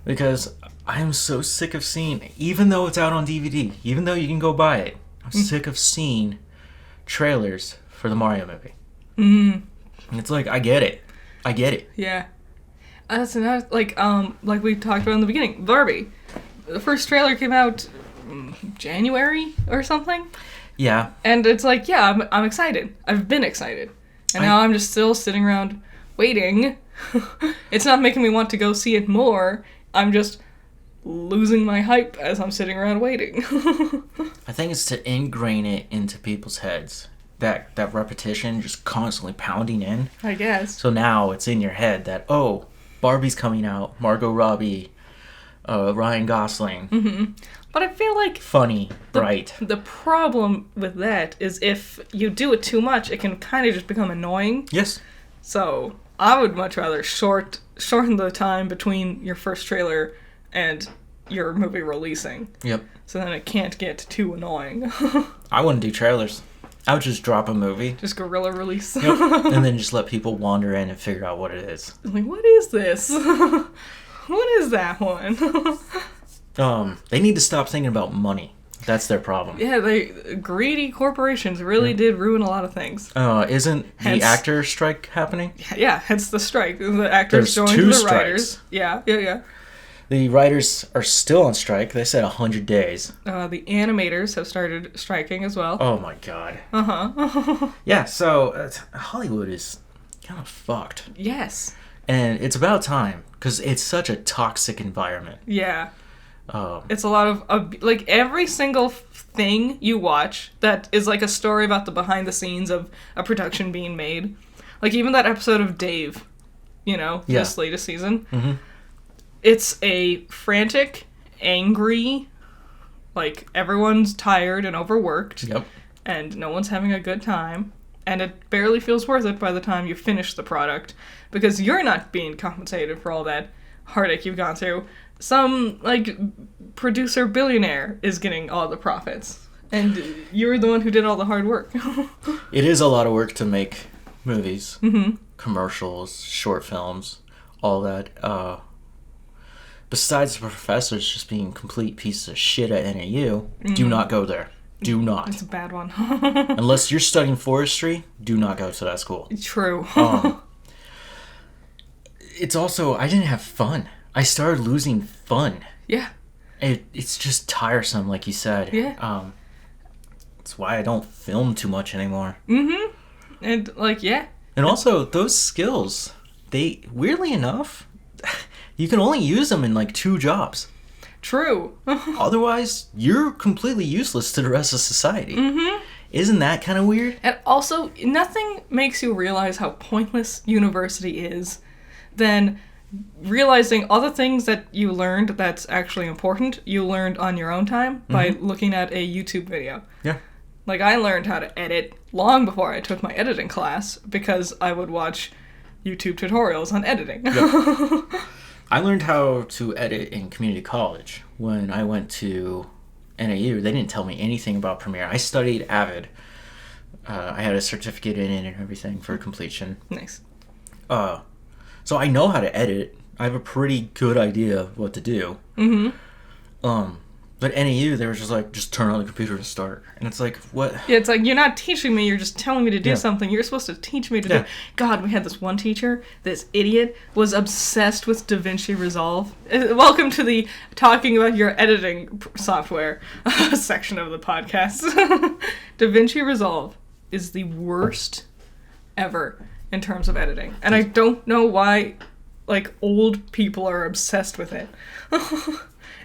Because I am so sick of seeing, even though it's out on DVD, even though you can go buy it, I'm sick of seeing trailers for the Mario movie. Mm-hmm. It's like, I get it. Yeah. That's another, like we talked about in the beginning, Barbie. The first trailer came out January or something. Yeah. And it's like, yeah, I'm excited. I've been excited. And now I'm just still sitting around waiting. It's not making me want to go see it more. I'm just losing my hype as I'm sitting around waiting. I think it's to ingrain it into people's heads. That repetition just constantly pounding in. I guess. So now it's in your head that, oh, Barbie's coming out, Margot Robbie, Ryan Gosling. Mm-hmm. But I feel like... Funny, bright. The problem with that is if you do it too much, it can kind of just become annoying. Yes. So I would much rather shorten the time between your first trailer and your movie releasing. Yep. So then it can't get too annoying. I wouldn't do trailers. I would just drop a movie. Just guerrilla release. Yep. And then just let people wander in and figure out what it is. Like, what is this? What is that one? They need to stop thinking about money. That's their problem. Yeah, greedy corporations really did ruin a lot of things. Isn't the actor strike happening? Yeah, hence the strike. The actors joined the writers. Yeah. The writers are still on strike. They said 100 days. The animators have started striking as well. Oh my god. Uh-huh. Yeah, so Hollywood is kind of fucked. Yes. And it's about time, because it's such a toxic environment. Yeah. It's a lot of, like, every single thing you watch that is like a story about the behind the scenes of a production being made. Like, even that episode of Dave, this latest season. Mm-hmm. It's a frantic, angry, like, everyone's tired and overworked. Yep. And no one's having a good time. And it barely feels worth it by the time you finish the product. Because you're not being compensated for all that heartache you've gone through. Some, like, producer billionaire is getting all the profits. And you're the one who did all the hard work. It is a lot of work to make movies. Mm-hmm. Commercials, short films, all that. Besides the professors just being complete pieces of shit at NAU, do not go there. Do not. It's a bad one. Unless you're studying forestry, do not go to that school. True. It's also, I didn't have fun. I started losing fun. Yeah. It's just tiresome, like you said. Yeah. That's why I don't film too much anymore. Mm-hmm. And, like, yeah. And also, those skills they, weirdly enough, you can only use them in like 2 jobs. True. Otherwise, you're completely useless to the rest of society. Mm-hmm. Isn't that kind of weird? And also, nothing makes you realize how pointless university is than realizing all the things that you learned that's actually important, you learned on your own time by looking at a YouTube video. Yeah. Like, I learned how to edit long before I took my editing class because I would watch YouTube tutorials on editing. Yep. I learned how to edit in community college. When I went to NAU, they didn't tell me anything about Premiere. I studied Avid. I had a certificate in it and everything for completion. Nice. So I know how to edit. I have a pretty good idea of what to do. Mm-hmm. But NAU, they were just like, just turn on the computer and start. And it's like, what? Yeah, it's like, you're not teaching me, you're just telling me to do something. You're supposed to teach me to do. God, we had this one teacher, this idiot, was obsessed with DaVinci Resolve. Welcome to the talking about your editing software section of the podcast. DaVinci Resolve is the worst ever in terms of editing. And I don't know why, like, old people are obsessed with it.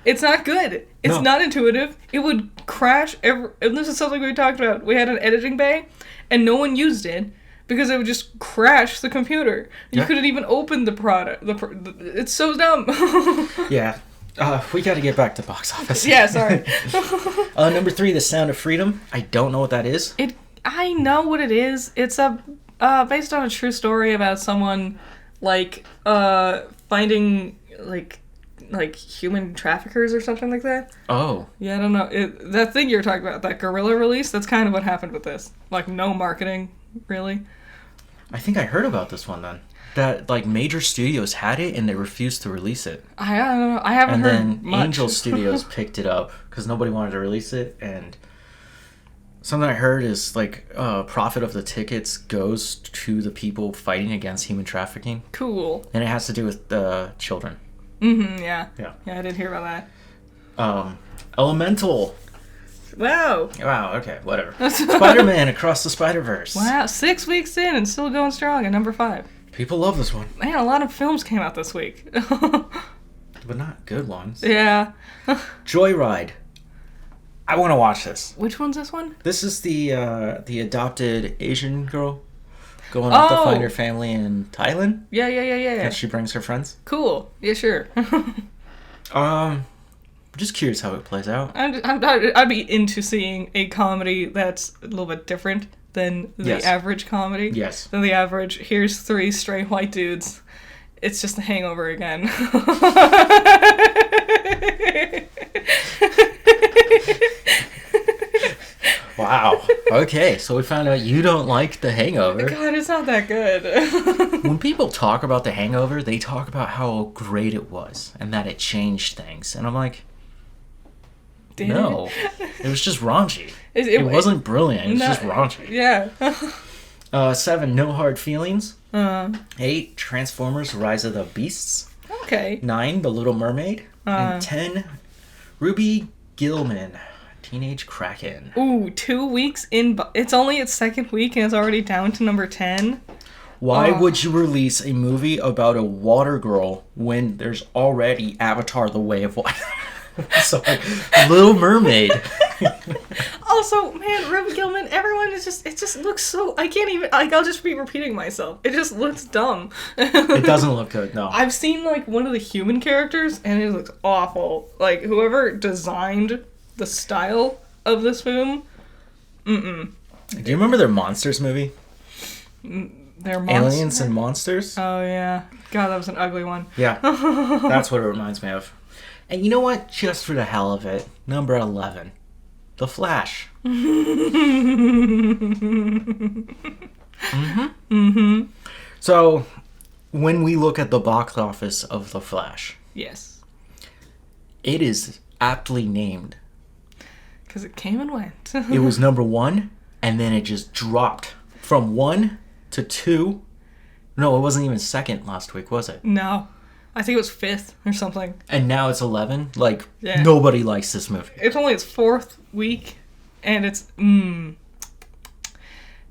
It's not good. It's not intuitive. It would crash and this is something we talked about. We had an editing bay, and no one used it because it would just crash the computer. You couldn't even open the product. It's so dumb. Yeah. We got to get back to box office. Yeah, sorry. Number 3, The Sound of Freedom. I don't know what that is. I know what it is. It's based on a true story about someone, like, finding, like human traffickers or something like that. Oh. Yeah, I don't know. That thing you're talking about, that guerrilla release, that's kind of what happened with this. Like, no marketing, really. I think I heard about this one then. That, like, major studios had it and they refused to release it. I don't know. I haven't heard much. And then Angel Studios picked it up because nobody wanted to release it. And something I heard is, like, profit of the tickets goes to the people fighting against human trafficking. Cool. And it has to do with children. Mm-hmm, yeah. Yeah, I did hear about that. Elemental. Wow, okay, whatever. Spider-Man Across the Spider-Verse. Wow, 6 weeks in and still going strong at number 5. People love this one. Man, a lot of films came out this week. But not good ones. Yeah. Joyride. I want to watch this. Which one's this one? This is the adopted Asian girl going off to find her family in Thailand. Yeah. And she brings her friends. Cool. Yeah, sure. Just curious how it plays out. I'd be into seeing a comedy that's a little bit different than the average comedy. Yes. Than the average, here's 3 stray white dudes. It's just a hangover again. Wow. Okay, so we found out you don't like The Hangover. God, it's not that good. When people talk about The Hangover, they talk about how great it was and that it changed things. And I'm like, no. It was just raunchy. It wasn't brilliant. It was just raunchy. Yeah. 7, No Hard Feelings. 8, Transformers Rise of the Beasts. Okay. 9, The Little Mermaid. And 10, Ruby Gillman. Teenage Kraken. Ooh, 2 weeks in. It's only its 2nd week and it's already down to number 10. Why would you release a movie about a water girl when there's already Avatar: The Way of Water? Sorry, Little Mermaid. Also, man, Ruby Gillman, everyone is just, it just looks so, I can't even, like, I'll just be repeating myself. It just looks dumb. It doesn't look good, no. I've seen, like, one of the human characters and it looks awful. Like, whoever designed the style of this film, Do you remember their Monsters movie? Their Aliens and Monsters? Oh, yeah. God, that was an ugly one. Yeah. That's what it reminds me of. And you know what? Just for the hell of it, number 11, The Flash. So, when we look at the box office of The Flash, yes, it is aptly named. Because it came and went. It was number 1, and then it just dropped from 1 to 2. No, it wasn't even 2nd last week, was it? No. I think it was 5th or something. And now it's 11? Like, nobody likes this movie. It's only its 4th week, and it's,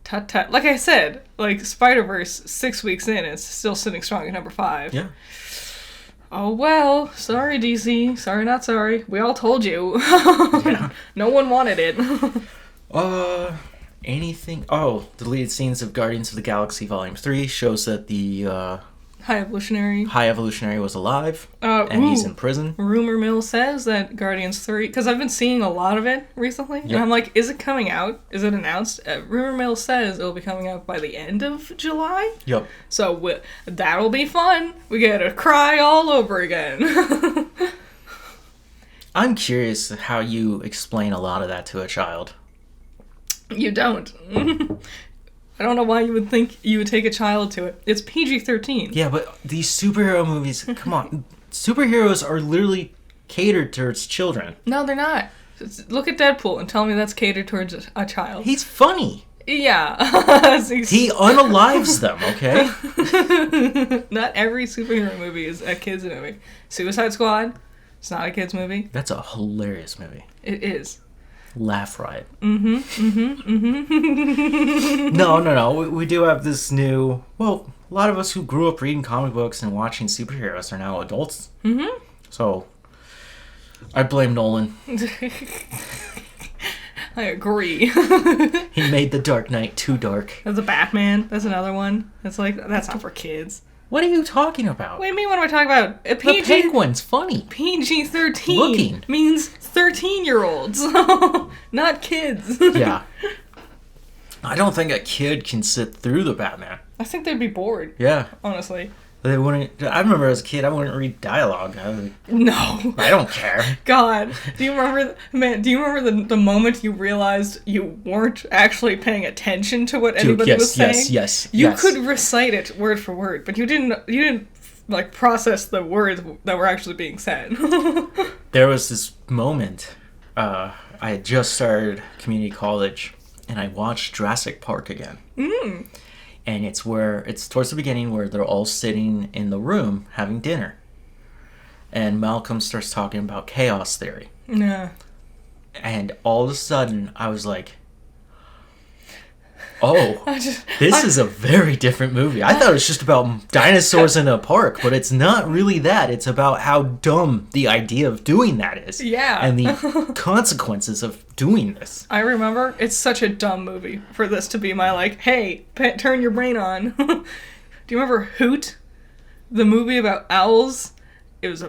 Tut tut. Like I said, like Spider-Verse, 6 weeks in, it's still sitting strong at number 5. Yeah. Oh well, sorry DC. Sorry not sorry. We all told you. Yeah. No one wanted it. Anything? Oh, deleted scenes of Guardians of the Galaxy Volume 3 shows that the High Evolutionary. High Evolutionary was alive, and he's in prison. Rumor mill says that Guardians 3, because I've been seeing a lot of it recently, Yep. and I'm like, is it coming out? Is it announced? Rumor mill says it'll be coming out by the end of July. Yep. So that'll be fun. We get to cry all over again. I'm curious how you explain a lot of that to a child. You don't. I don't know why you would think you would take a child to it. It's PG-13. Yeah, but these superhero movies, come on. Superheroes are literally catered towards children. No, they're not. Look at Deadpool and tell me that's catered towards a child. He's funny. Yeah. He unalives them, okay? Not every superhero movie is a kid's movie. Suicide Squad, it's not a kid's movie. That's a hilarious movie. It is. Laugh riot. No. We do have this new... Well, a lot of us who grew up reading comic books and watching superheroes are now adults. Mm-hmm. So, I blame Nolan. I agree. He made The Dark Knight too dark. There's a Batman. That's another one. That's like, that's not for kids. What are you talking about? What do you mean, what am I talking about? The Penguin's funny. PG-13 Looking. means 13-year-olds, not kids. Yeah. I don't think a kid can sit through the Batman. I think they'd be bored. Yeah. Honestly. They wouldn't... I remember as a kid, I wouldn't read dialogue. No. I don't care. God. Do you remember the moment you realized you weren't actually paying attention to what anybody was saying? Yes. You could recite it word for word, but you didn't like process the words that were actually being said. There was this moment, I had just started community college, and I watched Jurassic Park again. Mm. And it's towards the beginning where they're all sitting in the room having dinner. And Malcolm starts talking about chaos theory. Yeah. And all of a sudden, I was like, oh, this is a very different movie. I thought it was just about dinosaurs in a park, but it's not really that. It's about how dumb the idea of doing that is. Yeah. And the consequences of doing this. I remember, it's such a dumb movie for this to be my like, hey, turn your brain on. Do you remember Hoot? The movie about owls? It was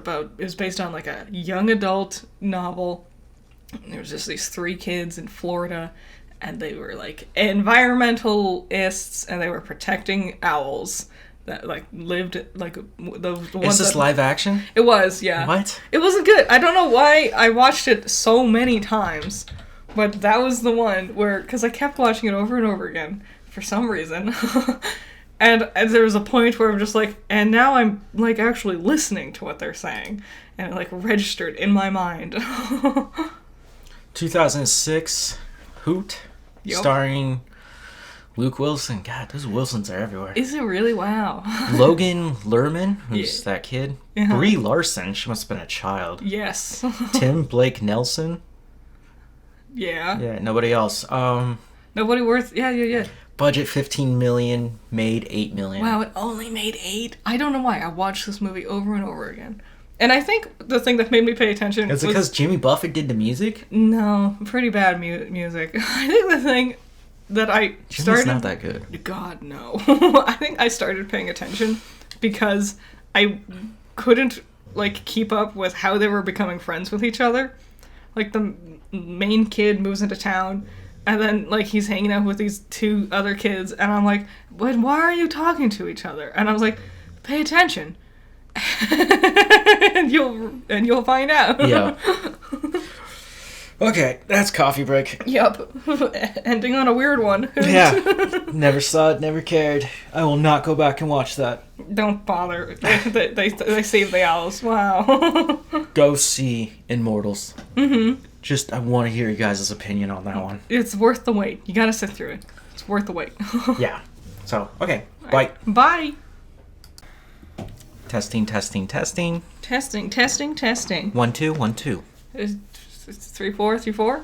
based on like a young adult novel. There was just these 3 kids in Florida, and they were like environmentalists, and they were protecting owls that like lived like the ones. Is this live action? It was, yeah. What? It wasn't good. I don't know why I watched it so many times, but that was the one where, because I kept watching it over and over again for some reason. And there was a point where I'm just like, and now I'm like actually listening to what they're saying, and it like registered in my mind. 2006, Hoot, Yep. starring Luke Wilson. God, those Wilsons are everywhere. Is it really? Wow. Logan Lerman, who's Yeah. that kid. Uh-huh. Brie Larson, she must have been a child. Yes. Tim Blake Nelson. Yeah. Yeah, nobody else. Nobody worth. Yeah. Budget 15 million, made 8 million. Wow, it only made 8. I don't know why. I watched this movie over and over again. And I think the thing that made me pay attention Is it because Jimmy Buffett did the music? No, pretty bad music. I think the thing that I Jimmy's not that good. God, no. I think I started paying attention because I couldn't, like, keep up with how they were becoming friends with each other. Like, the main kid moves into town, and then, like, he's hanging out with these 2 other kids, and I'm like, why are you talking to each other? And I was like, pay attention. and you'll find out. Yeah. Okay, that's coffee break. Yep. Ending on a weird one. Yeah. Never saw it, never cared. I will not go back and watch that. Don't bother. They save the owls. Wow. Go see Immortals. Mm-hmm. Just, I want to hear you guys' opinion on that one. It's worth the wait. You gotta sit through it. It's worth the wait. Yeah. So, okay. All Bye. right. Bye. Testing. Testing. 1 2 1 2. It's 3 4 3 4.